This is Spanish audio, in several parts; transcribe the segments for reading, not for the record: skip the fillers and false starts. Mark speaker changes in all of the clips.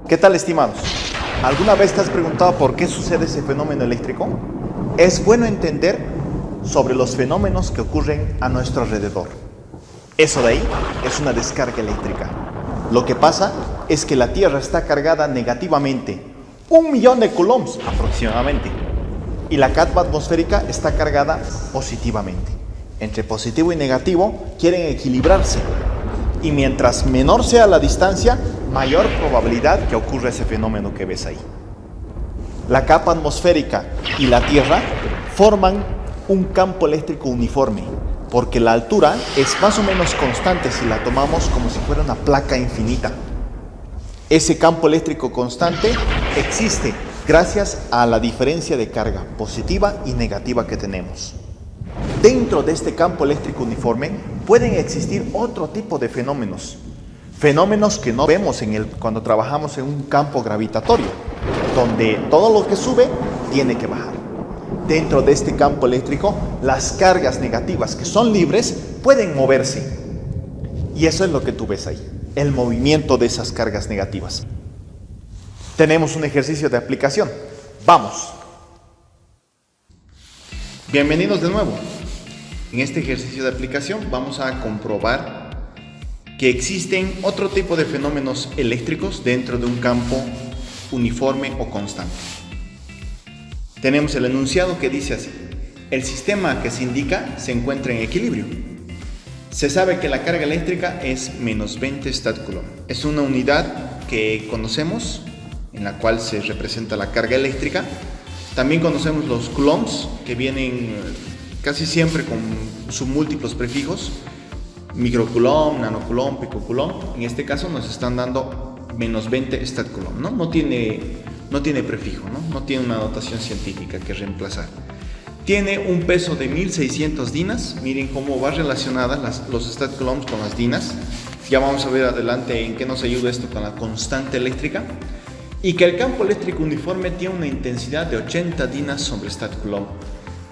Speaker 1: ¿Qué tal, estimados? ¿Alguna vez te has preguntado por qué sucede ese fenómeno eléctrico? Es bueno entender sobre los fenómenos que ocurren a nuestro alrededor. Eso de ahí es una descarga eléctrica. Lo que pasa es que la Tierra está cargada negativamente, 1.000.000 de coulombs aproximadamente, y la capa atmosférica está cargada positivamente. Entre positivo y negativo quieren equilibrarse, y mientras menor sea la distancia, mayor probabilidad que ocurra ese fenómeno que ves ahí. La capa atmosférica y la Tierra forman un campo eléctrico uniforme, porque la altura es más o menos constante si la tomamos como si fuera una placa infinita. Ese campo eléctrico constante existe gracias a la diferencia de carga positiva y negativa que tenemos. Dentro de este campo eléctrico uniforme pueden existir otro tipo de fenómenos que no vemos cuando trabajamos en un campo gravitatorio, donde todo lo que sube tiene que bajar. Dentro de este campo eléctrico, las cargas negativas que son libres pueden moverse. Y eso es lo que tú ves ahí, el movimiento de esas cargas negativas. Tenemos un ejercicio de aplicación. ¡Vamos! Bienvenidos de nuevo. En este ejercicio de aplicación vamos a comprobar que existen otro tipo de fenómenos eléctricos dentro de un campo uniforme o constante. Tenemos el enunciado que dice así: el sistema que se indica se encuentra en equilibrio. Se sabe que la carga eléctrica es menos 20 Stat-Coulomb. Es una unidad que conocemos, en la cual se representa la carga eléctrica. También conocemos los coulombs, que vienen casi siempre con sus múltiplos prefijos: microcoulomb, nanocoulomb, picocoulomb. En este caso nos están dando menos 20 Stat-Coulomb, ¿no? No tiene prefijo, no tiene una notación científica que reemplazar. Tiene un peso de 1600 dinas. Miren cómo va relacionada los Stat-Coulombs con las dinas. Ya vamos a ver adelante en qué nos ayuda esto con la constante eléctrica. Y que el campo eléctrico uniforme tiene una intensidad de 80 dinas sobre Stat-Coulomb.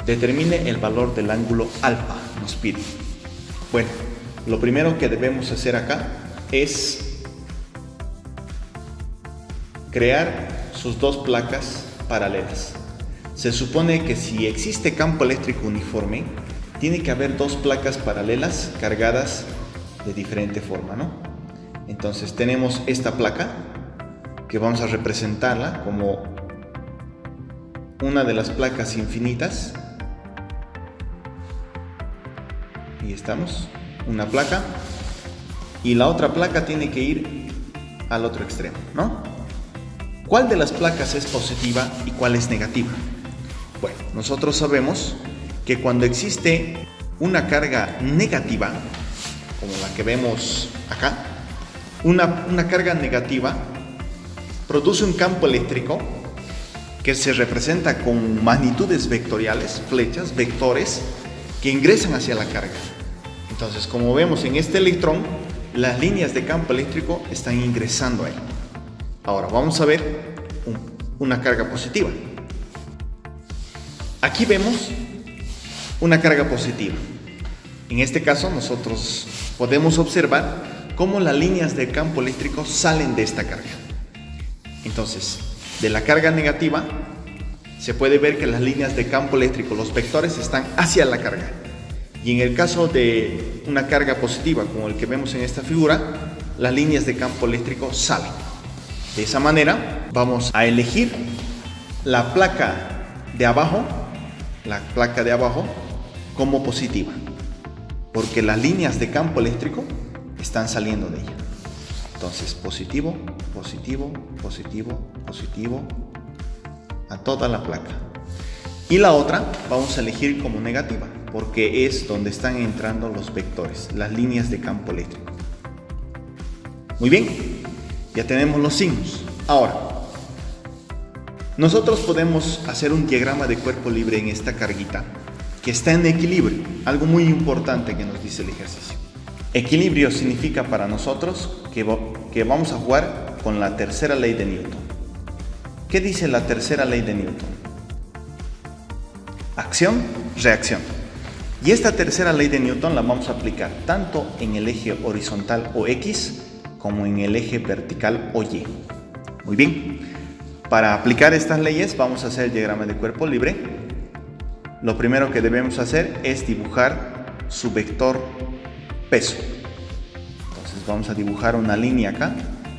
Speaker 1: Determine el valor del ángulo alfa, nos pide. Bueno, lo primero que debemos hacer acá es crear sus dos placas paralelas. Se supone que si existe campo eléctrico uniforme, tiene que haber dos placas paralelas cargadas de diferente forma, ¿no? Entonces tenemos esta placa, que vamos a representarla como una de las placas infinitas. Ahí estamos, una placa, y la otra placa tiene que ir al otro extremo, ¿no? ¿Cuál de las placas es positiva y cuál es negativa? Bueno, nosotros sabemos que cuando existe una carga negativa, como la que vemos acá, una carga negativa produce un campo eléctrico que se representa con magnitudes vectoriales, flechas, vectores, que ingresan hacia la carga. Entonces, como vemos en este electrón, las líneas de campo eléctrico están ingresando ahí. Ahora vamos a ver una carga positiva. Aquí vemos una carga positiva. En este caso nosotros podemos observar cómo las líneas de campo eléctrico salen de esta carga. Entonces, de la carga negativa se puede ver que las líneas de campo eléctrico, los vectores, están hacia la carga. Y en el caso de una carga positiva, como el que vemos en esta figura, las líneas de campo eléctrico salen. De esa manera vamos a elegir la placa de abajo como positiva, porque las líneas de campo eléctrico están saliendo de ella. Entonces, positivo, positivo, positivo, positivo a toda la placa. Y la otra vamos a elegir como negativa, porque es donde están entrando los vectores, las líneas de campo eléctrico. Muy bien, ya tenemos los signos. Ahora, nosotros podemos hacer un diagrama de cuerpo libre en esta carguita que está en equilibrio, algo muy importante que nos dice el ejercicio. Equilibrio significa para nosotros que vamos a jugar con la tercera ley de Newton. ¿Qué dice la tercera ley de Newton? Acción, reacción. Y esta tercera ley de Newton la vamos a aplicar tanto en el eje horizontal o X como en el eje vertical o Y. Muy bien, para aplicar estas leyes vamos a hacer el diagrama de cuerpo libre. Lo primero que debemos hacer es dibujar su vector peso. Entonces vamos a dibujar una línea acá,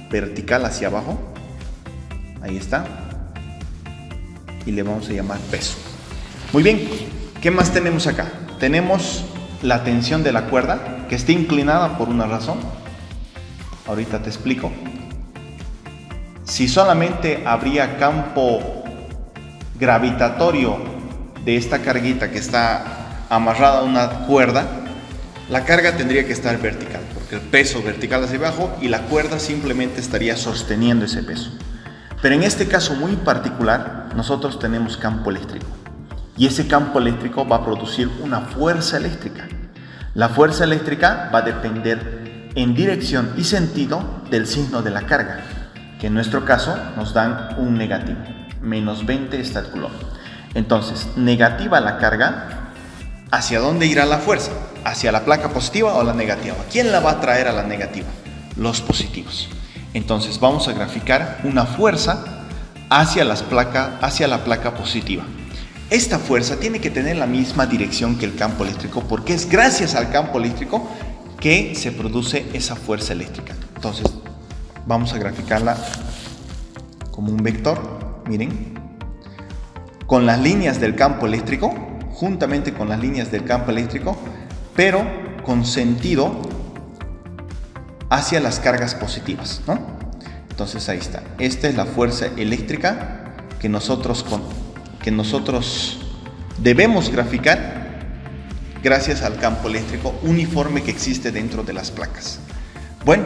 Speaker 1: vertical hacia abajo. Ahí está. Y le vamos a llamar peso. Muy bien, ¿qué más tenemos acá? Tenemos la tensión de la cuerda, que está inclinada por una razón. Ahorita te explico. Si solamente habría campo gravitatorio de esta carguita que está amarrada a una cuerda, la carga tendría que estar vertical, porque el peso vertical hacia abajo y la cuerda simplemente estaría sosteniendo ese peso. Pero en este caso muy particular, nosotros tenemos campo eléctrico. Y ese campo eléctrico va a producir una fuerza eléctrica. La fuerza eléctrica va a depender en dirección y sentido del signo de la carga, que en nuestro caso nos dan un negativo, menos 20 está el coulomb. Entonces, negativa la carga, ¿hacia dónde irá la fuerza? ¿Hacia la placa positiva o la negativa? ¿Quién la va a traer a la negativa? Los positivos. Entonces vamos a graficar una fuerza hacia la placa positiva. Esta fuerza tiene que tener la misma dirección que el campo eléctrico, porque es gracias al campo eléctrico que se produce esa fuerza eléctrica. Entonces vamos a graficarla como un vector, miren, con las líneas del campo eléctrico, juntamente con las líneas del campo eléctrico, pero con sentido hacia las cargas positivas, ¿no? Entonces ahí está. Esta es la fuerza eléctrica que nosotros debemos graficar gracias al campo eléctrico uniforme que existe dentro de las placas. Bueno,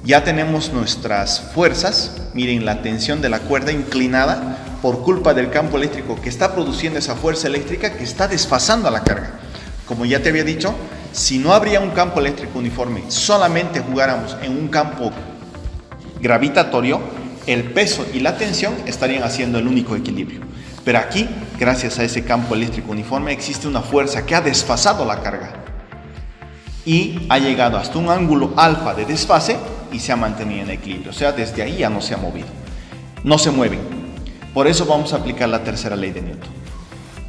Speaker 1: ya tenemos nuestras fuerzas. Miren la tensión de la cuerda inclinada por culpa del campo eléctrico que está produciendo esa fuerza eléctrica que está desfasando a la carga. Como ya te había dicho, si no habría un campo eléctrico uniforme, solamente jugáramos en un campo gravitatorio, el peso y la tensión estarían haciendo el único equilibrio. Pero aquí, gracias a ese campo eléctrico uniforme, existe una fuerza que ha desfasado la carga y ha llegado hasta un ángulo alfa de desfase y se ha mantenido en equilibrio. O sea, desde ahí ya no se ha movido, no se mueven. Por eso vamos a aplicar la tercera ley de Newton.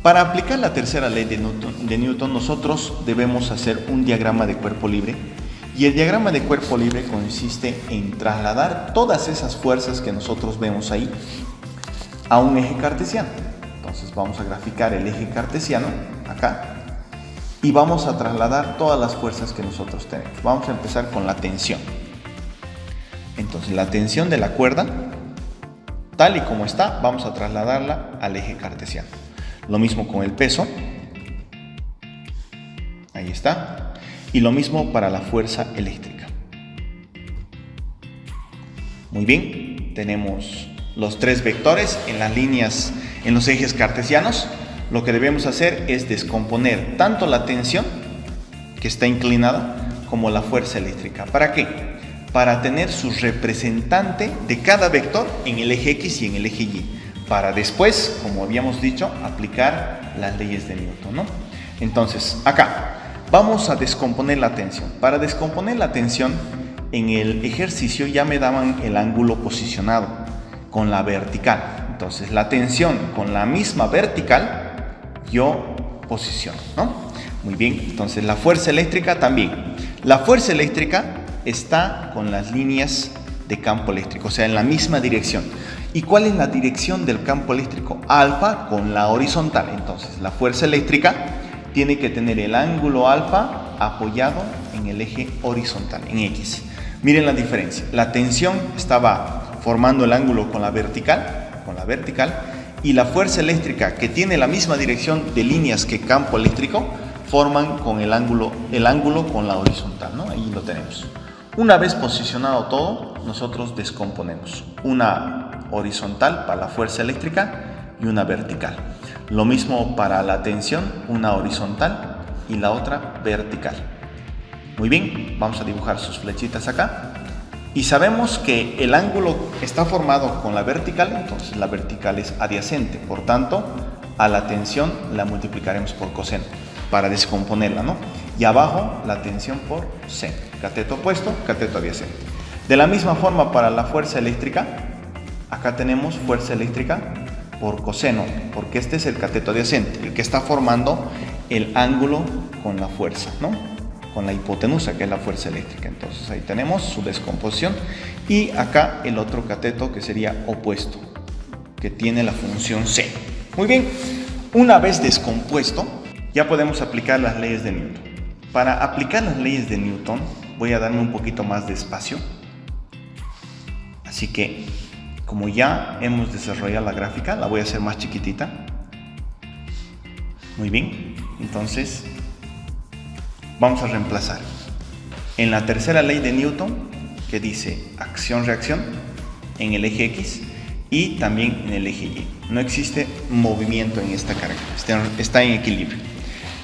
Speaker 1: Para aplicar la tercera ley de Newton, nosotros debemos hacer un diagrama de cuerpo libre. Y el diagrama de cuerpo libre consiste en trasladar todas esas fuerzas que nosotros vemos ahí a un eje cartesiano. Entonces vamos a graficar el eje cartesiano acá y vamos a trasladar todas las fuerzas que nosotros tenemos. Vamos a empezar con la tensión. Entonces la tensión de la cuerda, tal y como está, vamos a trasladarla al eje cartesiano. Lo mismo con el peso. Ahí está. Y lo mismo para la fuerza eléctrica. Muy bien, tenemos los tres vectores en las líneas, en los ejes cartesianos. Lo que debemos hacer es descomponer tanto la tensión, que está inclinada, como la fuerza eléctrica. ¿Para qué? Para tener su representante de cada vector en el eje X y en el eje Y. Para después, como habíamos dicho, aplicar las leyes de Newton, ¿no? Entonces, acá vamos a descomponer la tensión. Para descomponer la tensión, en el ejercicio ya me daban el ángulo posicionado con la vertical. Entonces, la tensión con la misma vertical, yo posiciono, ¿no? Muy bien, entonces la fuerza eléctrica también. La fuerza eléctrica está con las líneas de campo eléctrico, o sea, en la misma dirección. ¿Y cuál es la dirección del campo eléctrico? Alfa con la horizontal. Entonces, la fuerza eléctrica tiene que tener el ángulo alfa apoyado en el eje horizontal, en X. Miren la diferencia. La tensión estaba formando el ángulo con la vertical, y la fuerza eléctrica, que tiene la misma dirección de líneas que campo eléctrico, forman con el ángulo con la horizontal, ¿no? Ahí lo tenemos. Una vez posicionado todo, nosotros descomponemos una horizontal para la fuerza eléctrica y una vertical. Lo mismo para la tensión, una horizontal y la otra vertical. Muy bien, vamos a dibujar sus flechitas acá. Y sabemos que el ángulo está formado con la vertical, entonces la vertical es adyacente. Por tanto, a la tensión la multiplicaremos por coseno. para descomponerla, ¿no? Y abajo la tensión por seno, cateto opuesto, cateto adyacente. De la misma forma para la fuerza eléctrica, acá tenemos fuerza eléctrica por coseno, porque este es el cateto adyacente, el que está formando el ángulo con la fuerza, ¿no? Con la hipotenusa, que es la fuerza eléctrica. Entonces ahí tenemos su descomposición. Y acá el otro cateto, que sería opuesto, que tiene la función seno. Muy bien, una vez descompuesto, ya podemos aplicar las leyes de Newton. Para aplicar las leyes de Newton, voy a darme un poquito más de espacio. Así que, como ya hemos desarrollado la gráfica, la voy a hacer más chiquitita. Muy bien, entonces vamos a reemplazar en la tercera ley de Newton, que dice acción-reacción en el eje X y también en el eje Y. No existe movimiento en esta carga, está en equilibrio.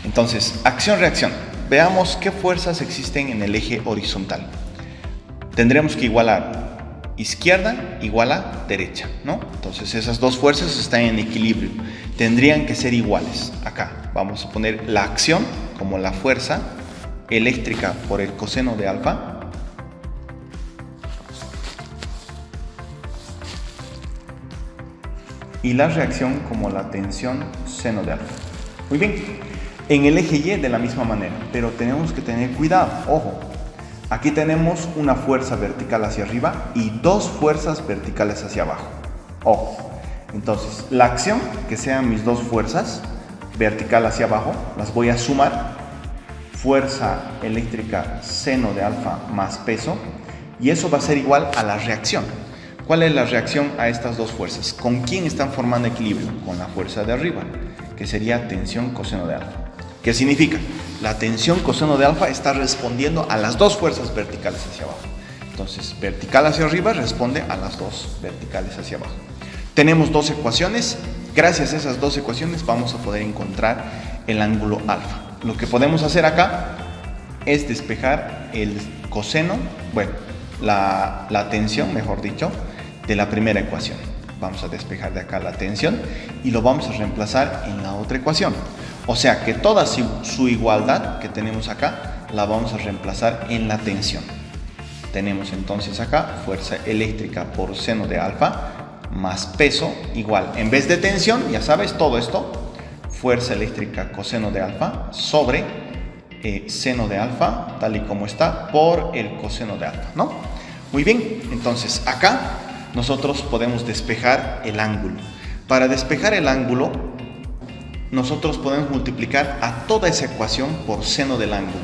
Speaker 1: Entonces, acción-reacción. Veamos qué fuerzas existen en el eje horizontal. Tendremos que igualar izquierda igual a derecha, ¿no? Entonces esas dos fuerzas están en equilibrio, tendrían que ser iguales. Acá vamos a poner la acción como la fuerza eléctrica por el coseno de alfa y la reacción como la tensión seno de alfa. Muy bien, en el eje Y de la misma manera, pero tenemos que tener cuidado, ojo. Aquí tenemos una fuerza vertical hacia arriba y dos fuerzas verticales hacia abajo. Ojo. Entonces, la acción, que sean mis dos fuerzas, vertical hacia abajo, las voy a sumar. Fuerza eléctrica seno de alfa más peso. Y eso va a ser igual a la reacción. ¿Cuál es la reacción a estas dos fuerzas? ¿Con quién están formando equilibrio? Con la fuerza de arriba, que sería tensión coseno de alfa. ¿Qué significa? La tensión coseno de alfa está respondiendo a las dos fuerzas verticales hacia abajo. Entonces, vertical hacia arriba responde a las dos verticales hacia abajo. Tenemos dos ecuaciones. Gracias a esas dos ecuaciones vamos a poder encontrar el ángulo alfa. Lo que podemos hacer acá es despejar el coseno, bueno, la tensión, mejor dicho, de la primera ecuación. Vamos a despejar de acá la tensión y lo vamos a reemplazar en la otra ecuación. O sea que toda su igualdad que tenemos acá la vamos a reemplazar en la tensión. Tenemos entonces acá fuerza eléctrica por seno de alfa más peso igual, en vez de tensión, ya sabes, todo esto, fuerza eléctrica coseno de alfa sobre seno de alfa, tal y como está, por el coseno de alfa, ¿no? Muy bien, entonces acá nosotros podemos despejar el ángulo. Para despejar el ángulo, nosotros podemos multiplicar a toda esa ecuación por seno del ángulo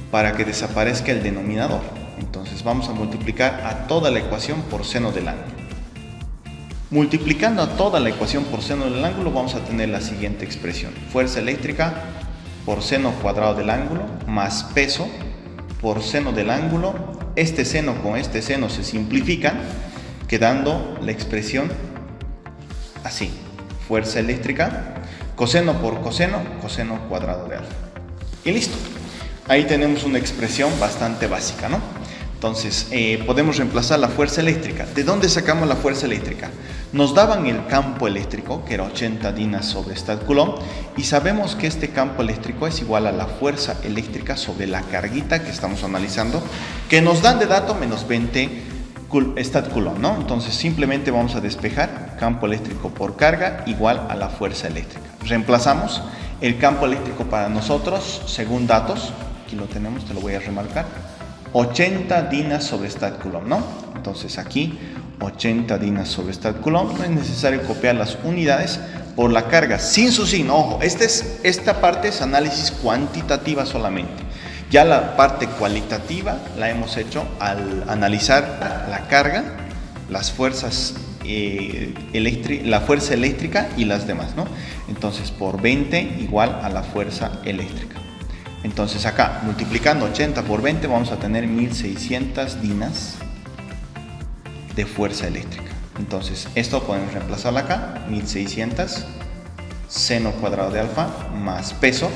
Speaker 1: para que desaparezca el denominador. Entonces vamos a multiplicar a toda la ecuación por seno del ángulo. Multiplicando a toda la ecuación por seno del ángulo vamos a tener la siguiente expresión. Fuerza eléctrica por seno cuadrado del ángulo más peso por seno del ángulo. Este seno con este seno se simplifican, quedando la expresión así. Fuerza eléctrica coseno por coseno, coseno cuadrado de alfa. Y listo. Ahí tenemos una expresión bastante básica, ¿no? Entonces, podemos reemplazar la fuerza eléctrica. ¿De dónde sacamos la fuerza eléctrica? Nos daban el campo eléctrico, que era 80 dinas sobre Stad-Coulomb, y sabemos que este campo eléctrico es igual a la fuerza eléctrica sobre la carguita que estamos analizando, que nos dan de dato menos 20 Stad-Coulomb, ¿no? Entonces, simplemente vamos a despejar campo eléctrico por carga igual a la fuerza eléctrica. Reemplazamos el campo eléctrico para nosotros, según datos, aquí lo tenemos, te lo voy a remarcar, 80 dinas sobre Stad-Coulomb, ¿no? Entonces aquí 80 dinas sobre Stad-Coulomb, no es necesario copiar las unidades por la carga, sin su signo. Ojo, esta parte es análisis cuantitativa solamente. Ya la parte cualitativa la hemos hecho al analizar la carga, las fuerzas la fuerza eléctrica y las demás, ¿no? Entonces por 20 igual a la fuerza eléctrica. Entonces acá, multiplicando 80 por 20, vamos a tener 1600 dinas de fuerza eléctrica. Entonces esto podemos reemplazarlo acá, 1600 seno cuadrado de alfa más peso.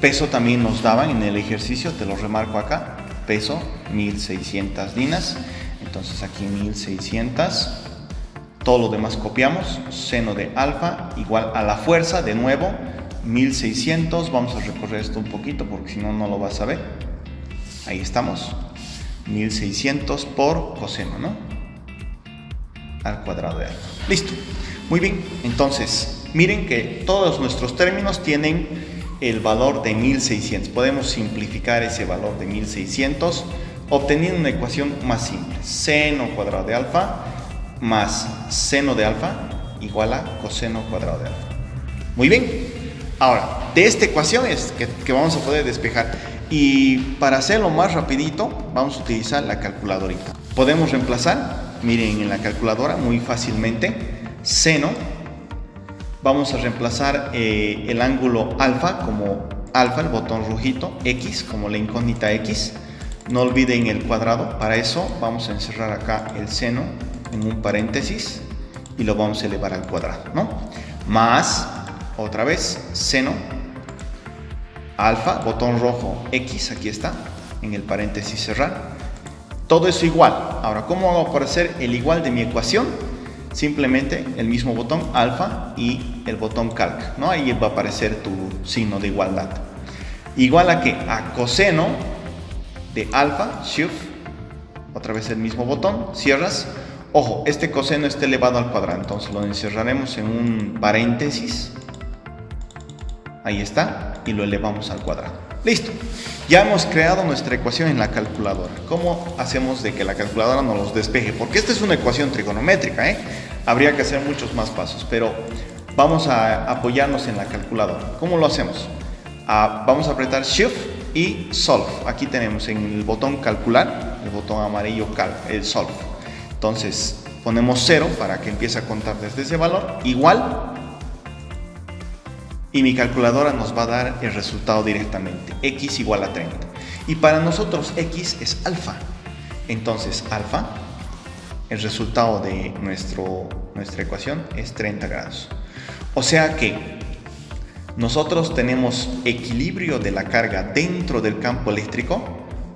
Speaker 1: Peso también nos daban en el ejercicio, te lo remarco acá, peso 1600 dinas. Entonces aquí 1600, todo lo demás copiamos, seno de alfa igual a la fuerza, de nuevo, 1600, vamos a recorrer esto un poquito porque si no, no lo vas a ver. Ahí estamos, 1600 por coseno, ¿no? Al cuadrado de alfa. Listo. Muy bien, entonces, miren que todos nuestros términos tienen el valor de 1600. Podemos simplificar ese valor de 1600 obteniendo una ecuación más simple. Seno cuadrado de alfa más seno de alfa igual a coseno cuadrado de alfa. Muy bien. Ahora, de esta ecuación es que vamos a poder despejar. Y para hacerlo más rapidito, vamos a utilizar la calculadorita. Podemos reemplazar, miren en la calculadora muy fácilmente, seno. Vamos a reemplazar el ángulo alfa como alfa, el botón rojito, x como la incógnita x. No olviden el cuadrado. Para eso vamos a encerrar acá el seno en un paréntesis y lo vamos a elevar al cuadrado, ¿no? Más, otra vez, seno alfa, botón rojo x, aquí está, en el paréntesis cerrar. Todo eso igual. Ahora, ¿cómo hago para hacer el igual de mi ecuación? Simplemente el mismo botón alfa y el botón calc, ¿no? Ahí va a aparecer tu signo de igualdad. Igual a que a coseno de alfa, shift, otra vez el mismo botón, cierras. Ojo, este coseno está elevado al cuadrado, entonces lo encerraremos en un paréntesis. Ahí está, y lo elevamos al cuadrado. Listo. Ya hemos creado nuestra ecuación en la calculadora. ¿Cómo hacemos de que la calculadora nos los despeje? Porque esta es una ecuación trigonométrica, ¿eh? Habría que hacer muchos más pasos, pero vamos a apoyarnos en la calculadora. ¿Cómo lo hacemos? Vamos a apretar Shift y Solve. Aquí tenemos en el botón calcular, el botón amarillo el Solve. Entonces ponemos 0 para que empiece a contar desde ese valor, igual. Y mi calculadora nos va a dar el resultado directamente, x igual a 30. Y para nosotros x es alfa. Entonces alfa, el resultado de nuestra ecuación es 30 grados. O sea que nosotros tenemos equilibrio de la carga dentro del campo eléctrico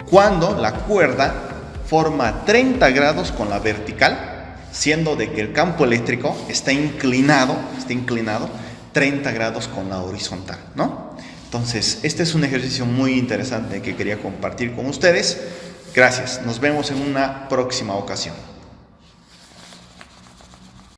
Speaker 1: cuando la cuerda forma 30 grados con la vertical, siendo de que el campo eléctrico está inclinado 30 grados con la horizontal, ¿no? Entonces, este es un ejercicio muy interesante que quería compartir con ustedes. Gracias, nos vemos en una próxima ocasión.